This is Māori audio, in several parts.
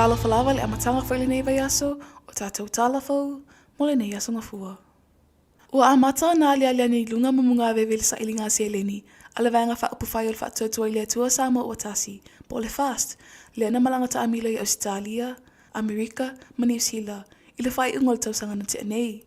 tala falawa le amatanga whaile nei vai aso, o tātou tala fou, mole nei Aso Gafua. Ua amata na alia ni lunga mamunga vevele sa ilinga seleni, ala vanga wha upu whai o le wha tuatua i le atua sa mo o tasi, po le fast, le na malanga ta amila i Australia, Amerika, ma New Zealand, i le whai ungol tausanga na te nei.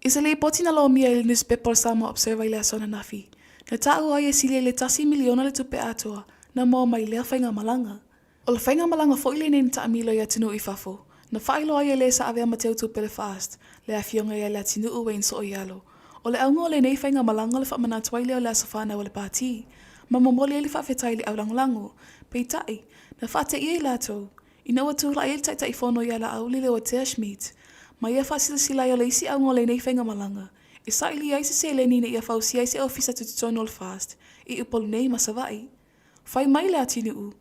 Isa le poti na lo mia i le newspaper sa mo observa i le asona nafi, na tau ai e sili le tasi miliona le tupe atua, na mo mai lea whainga malanga. O le whainga malanga fo ile nei ta amila i atinu i fafo, na whailo ai e le sa ave amateu tupe le fast, le a fionga i le atinu uwein so o ialo. O le aunga o le nei whainga malanga le whamana tuaile o le asafana o le pāti, ma mamoli e le whawhetai le aulangolango, pei tai, na whate i e lato, ina ua tūra e le tai whono i ala au le o Tea Schmidt, ma ia whasila sila i o le isi aunga o le nei whainga malanga, e sa ili ai se le ni na ia whausi ai se ofisa tututono le fast, i upolu nei masawai. Whai mai le atinu u,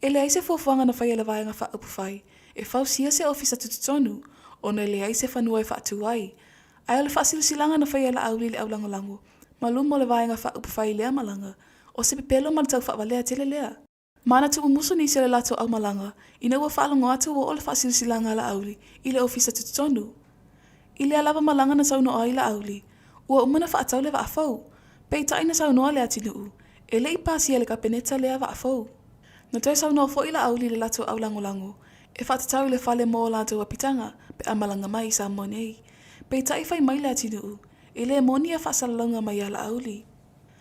e le ai se fuafuanga na whai e le vaianga wha upu whai, e whausia se ofisa tututonu, o na le ai se whanua e whaatu ai. Ai o le whasilu silanga na whai e la auli le aulangolango, ma lumo le vaianga wha upu whai lea malanga, o se pepelo ma le tau whawalea tele lea. Mana tu umusu ni se le lato au malanga, ina ua whaalongo atu o le whasilu silanga la auli, i le ofisa tututonu. I le alava malanga na sauno ai la auli, ua umana whaatau le waafau, pei tai na saunoa le atinu u, e le i pasi e le kapeneta lea waafau. Na toi saunoa fo i la auli le lato au langolango, e whatatau le whale mo lato wapitanga, pe amalanga mai sa monei. Pei tai whai mai le atinu u, e le moni a whasalalonga mai a la auli.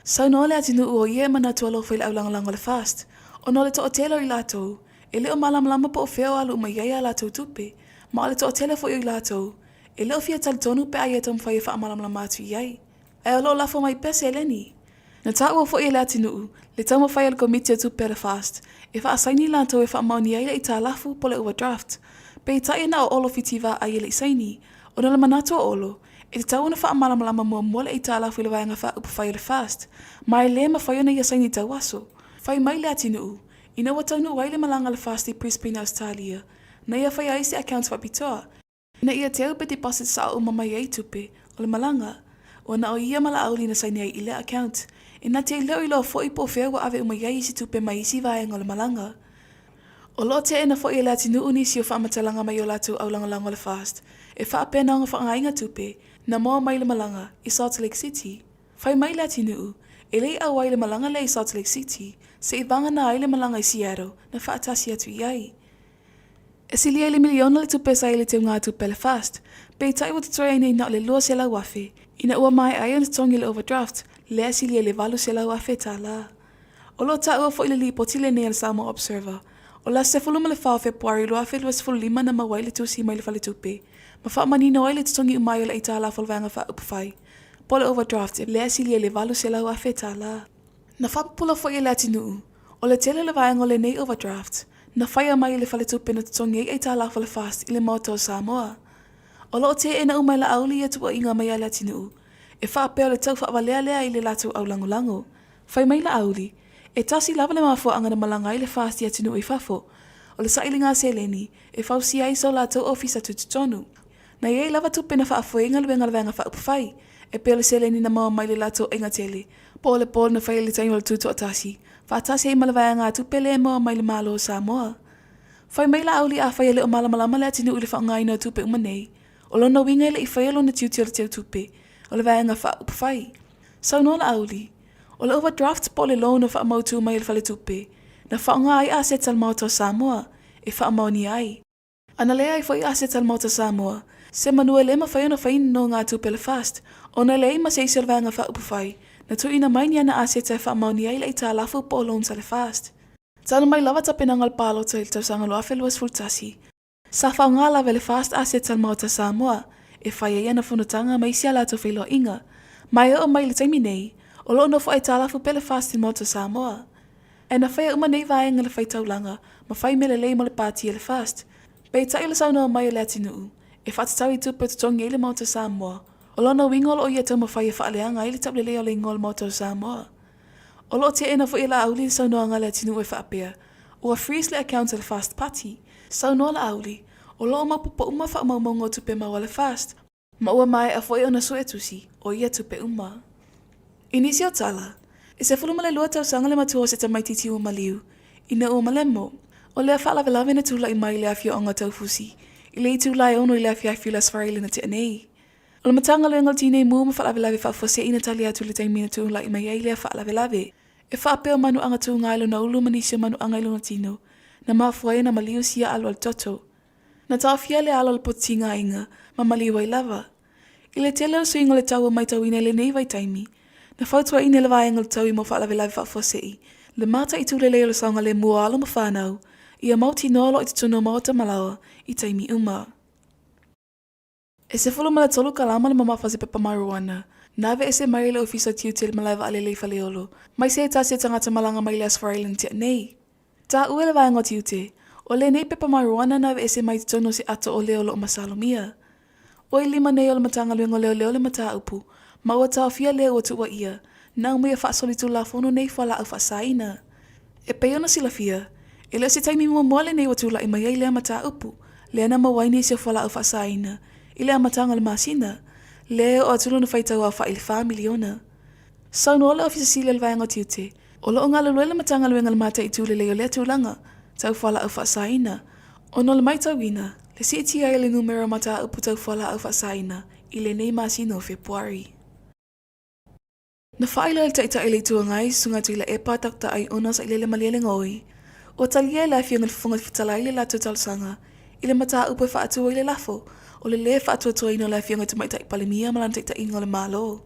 Saunoa le atinu u o ie mana tualo whai le au langolango le fast, o no le to o telo i lato, e le o malamlama po o feo alu mai ia lato tupe, ma o le to o telo fo i lato, e le o fia talitonu pe ai etom whai e wha malamlama atu iai. E o lo lafo mai pese eleni. Na tāua fo i le atinu u, le tamo whai al komiti atu pe le fast, e wha asaini lato e wha mauni ai le i tā lafu po le overdraft, pe i tai na o olo fitiva ai le isaini, o na le manato o olo, e te tau na wha malamlama mua le i tā lafu i le vaianga wha upu whai le fast, mai le ma whai ona i asaini tau aso. Whai mai le atinu u, ina wa taunu wai le malanga le fast i Brisbane, Australia, na ia whai ai se accounts wa pitoa, ina ia te au pe deposit sa au mamai ai tupe, o le malanga, o na o ia mala auli na saini ai i le account, ina te leo i lo fo i po feo wa ave umai ai si tupe mai isi vaenga o le malanga. O lo te ena fo i le atinu uni si o whaamatalanga mai o latu au langolango le fast, e wha apena o ngā whainga tupe, na moa mai le malanga i Salt Lake City. Whai mai le atinu u, e lei au ai le malanga le i Salt Lake City, se i vanga na ai le malanga i Seattle, na wha atasi atu i ai. E sili ai le miliona le tupe sa i le te ngā tupe le fast, pe i tai wata toi ai nei na le lua se la wafe, ina ua mai ai on tongi le overdraft, le asili ai le valu se la wafe tā la. O lo ta ua fo i le li potile nei al Samo Observer, o la se fuluma le whao Fepuari lua fe luas fulu lima na mawai le tusi mai le whale tupe, ma wha manino ai le tongi umai o le ita la folvanga wha upawhai, po le overdraft, le asili ai le valu se la wafe tā la. Na whapapula fo i le atinu u, o le tele le vaenga le nei overdraft, na whaia mai le whale tupe na tongi ai tā la fole fast i le moto o Samoa. O lo te ena umai la auli e tua inga mai a le atinu u, e wha apea le tau wha walea lea i le latu au langolango. Whai mai la auli, e tasi lava le mafua anga na malanga i le fast i atinu i fafo, o le saili ngā seleni, e whausi ai so la tau ofisa tututonu. Na iei lava tupe na wha afuenga le wenga wha upawhai, e pea le seleni na mawa mai le latu inga tele, po le pol na whai le taimo le tutu o tasi, wha atasi ai malawaya ngā tupe le mawa mai le malo o Samoa. Whai mai la auli a whai le o malamalama le atinu i le wha ngai no tupe umanei, o lona winga le i whaialo na tiuti o le teo tupe, o le vaianga wha upawhai. Sau no la auli, o le overdraft po le loan o wha mautu mai le whale tupe, na wha ngai assets al mauto Samoa, e wha mauni ai. Ana lea ai fwoi assets al mauto Samoa, se manua le ma whai ona whain no ngā tupe le fast, o na lei ma se isi o le vaianga wha upawhai, na tu ina mai ni ana assets ai wha mauni ai le i tā lafu po loan sa le fast. Tana mai lava tapenanga le palo ta il tausanga lo afeluas fultasi, sa whao ngā lawe le fast assets al mauta Samoa, e whai e ana whunutanga mai si alato whilo inga. Mai o mai le taimi nei, o lo no whai tālafu pele fast in mauta Samoa. E na whai uma nei vaenga le whai taulanga, ma whai mele lei mo le pāti e le fast. Pei tai le sauna mai o le atinu u, e whatatau i tupe tutongi e le mauta Samoa, o lo no wingol o ia tau ma whai e whaaleanga i le table leo le ingol mauta Samoa. O lo te ena fo i la auli le sauna anga le atinu e whaapea, ua freeze le account le fast party, sauna la auli, o lo mapupo uma wha maumongo tupe maua le fast, ma ua mai a foi ona suetusi o ia tupe uma. Inisi o tala, e se fuluma le lua tausanga le matua se ta maititi uma liu, ina uma lemo, O lea whaalawe na tūla I mai lea whio onga taufusi. I le I tūla ono I lea whiawhila swarele na te anei. O le matanga le ngal tine mua ma whaalawe whaafose ina tali atu le taimina tūla I mai ai lea whaalawe. E whaapeo manu anga tū ngailo na ulu manisio manu angailo na tino. Na mafuai na maliu sia alo al toto. Na tawhia le alo al potinga inga ma maliu ai lava. I le tele o suinga le tau mai tau ina le nei vai taimi. Na whautua ina le vai ngal tau I mo whaalawe whaafose I. Le mata I tūle leo le saunga le mua alo ma whanau. Ia mauti nolo I te tuno maota malawa I taimi uma. E se fulu mala tolu kalama le mamawhase pepa maruana. Nawe e se mai le ofisa tiu te le malaiwa ale leifa leolo. Mai se ta se tangata malanga mai le asfarailan te nei. Ta ue le vaenga tiu te. O le nei pepa maruana nawe e se mai te tono se ato o leolo o masalomia. O I lima nei o le matanga luengo leo le mata upu. Ma ua tau fia leo o tuwa ia. Na umia whaasolitu la fono nei whala au whaasaina. E peona sila fia. E leo se taimi mua le nei o tula I mai ai lea mata upu. Lea na mawaini se whala au whaasaina. I lea matanga le masina. Leo o atulu na whaitau au wha ili miliona. Sau no le ofisa sile le vaenga tiu te. O lo ngala luele matanga luenga le mata I tūle leo lea tūlanga. Tau whala au whaasaina. O no le mai tau ina. Le si iti ai le numero mata upu tau whala au whaasaina. I le nei masina o Fepuari. Na whaila le taita I le tuangai sunga tu I le epa takta ai ona sa I le maliele ngoi. O talia I lafi ngal funga fitala I le lato talsanga. I le mata upu whaatua I le lafo. O le whaatua toa ino lafi ngal tumaita I palimia malan taita ingo le malo.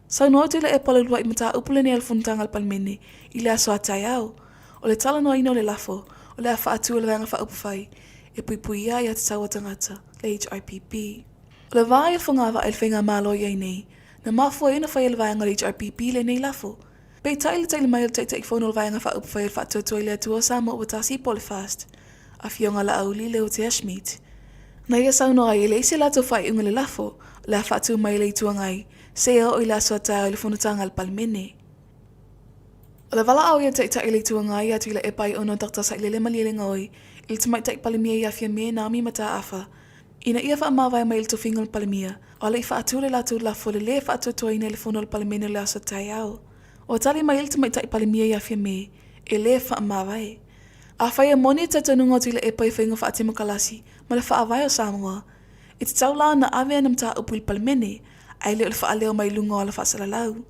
Sau noa tu le epa le lua I mata upu le ne alfuntanga al palmene. I le aso atai au. O le tala noa ino le lafo. O le whaatua le vanga whaupu whai. E pui ia te taua tangata. Le HRPP. O le vai whangawa ai le whenga malo iai nei. Na mafua ina whai le vanga le HRPP le nei lafo. Pei taile taile mai le taita I whono le vanga whaupu whai le whaatua toa le atua sa mo o tasi pole fast. A fionga la auli leo te ashmeet. Na ia sauno ai le ise lato whai unga le lafo. Le whaatua mai le ituangai. Se o I la soata o le whonutanga al palmene. O le wala au ia taita I le ituangai atu I le epai ono takta sa I le maliele ngoi. I te maita I palimia ia fia me nami mata afa. Ina ia wha mawai mai le tofinga le palimia. O le I whaatua le lato lafo le whaatua toa ina le whono le palimene le aso tai au. O tali mai le te maita I palimia ia fia me. E le wha mawai. A whaia moni tatanunga tu I le epai whainga whaatema kalasi. Ma le whaawai o Samoa. I te taula na awea na mta upu I palimene. Ai le o le whaaleo mai lunga o le whaasalalau.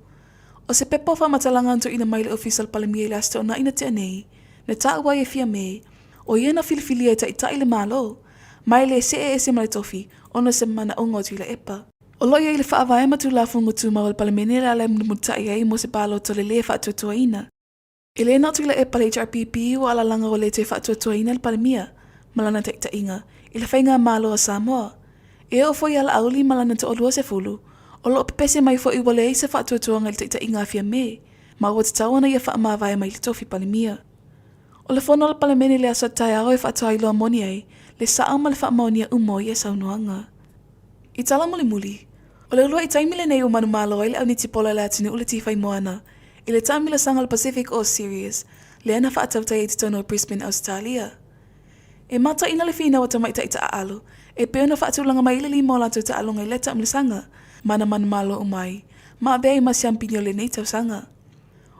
O se pepo wha matalanga anto ina mai le official palimia I le asto na ina te anei. Na taua e fia me. O ia na filifilia I ta I le malo. Mai le se e se male tofi. Ona se mana ongo tu I le epa. O loia I le whaawai matu la fungu tu ma o le palimene la le mutai ai mo se palo to le whaatuatua ina. I le natu I le epa le HRPP o ala langa o le te whaatuatua ina le palimia. Malana te inga. I le whainga malo o Samoa. E o foi ala auli malana te olua se fulu. O lo pese mai fo I wale se whaatuatua ngai te inga fia me. Ma o te tawana ia wha mawai mai le tofi palimia. O le whono le palimene le asa tai au e whaatua I loa moni ai. Le saa ma le wha maonia umo I e saunoanga. I tala muli. O le lua I taimile nei o manu malo ai le au ni tipola le atini ule tifai moana. I le tamila sanga le Pacific o Sirius. Le ana whaatautai e te tono Brisbane, Australia. E mata ina le whina o tamaita I ta aalo. E peona whaatulanga mai le limo lanto ta alonga I le tamile sanga. Mana manu malo umai. Ma bea I masiampinyo le nei tau sanga.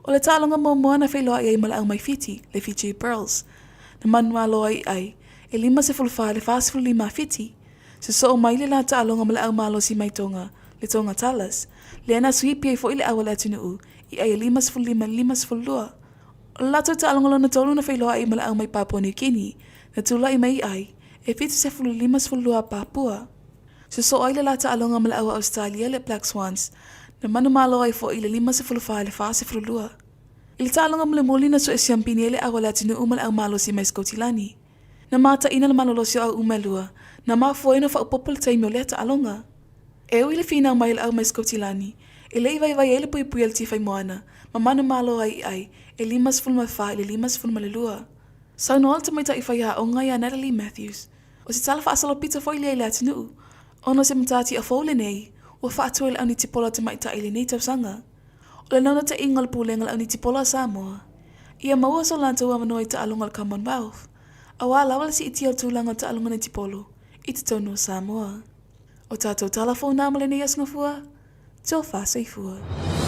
O le talonga mo moana whailoa I ai mala au mai fiti, le Fiji Pearls. Na manu malo ai. E lima se fulfa le fast lima fiti. Se so o mai le la talonga mala au malo si mai tonga. Le tonga talas. Le ana suipi ai fo ile awale atunu u. I ai limas fulua. O lato talonga lo na tolu na whailoa ai mala au mai Papua New Guinea. Na tula I mai ai. E fitu se limas fulua Papua. Se so ai le la talonga mala au Australia le Black Swans. Na manu malo ai fo ile lima se fulfa le fast fulua. Ile talonga male moli na so e siampini ele awale atunu u mala au malo si mai Skotilani. Na mata ina le malolosio au umelua. Na mafua ina wha upopole taimio le talonga. E ui le fina mai le au mai Skotilani. E le iwai ele pui al tifai moana. Ma manu malo ai. E limas fulma wha ele limas fulma le lua. Sau no alta mai ta iwai ha o ngai a Natalie Matthews. O si tala wha asalo pita fo ile le atinu. Ono se mtati a fole nei. O wha atua ile au ni tipola te mai ta ile nei tau sanga. O le nana te ingal pulengal au ni tipola Samoa. Ia maua so lanto wa manoi ta alongal Commonwealth. Awa lawal si iti al tūlanga ta alonga ni tipolo. I te tono Samoa. O tātou tala fou nā male ni Aso Gafua. Tō wha seifua.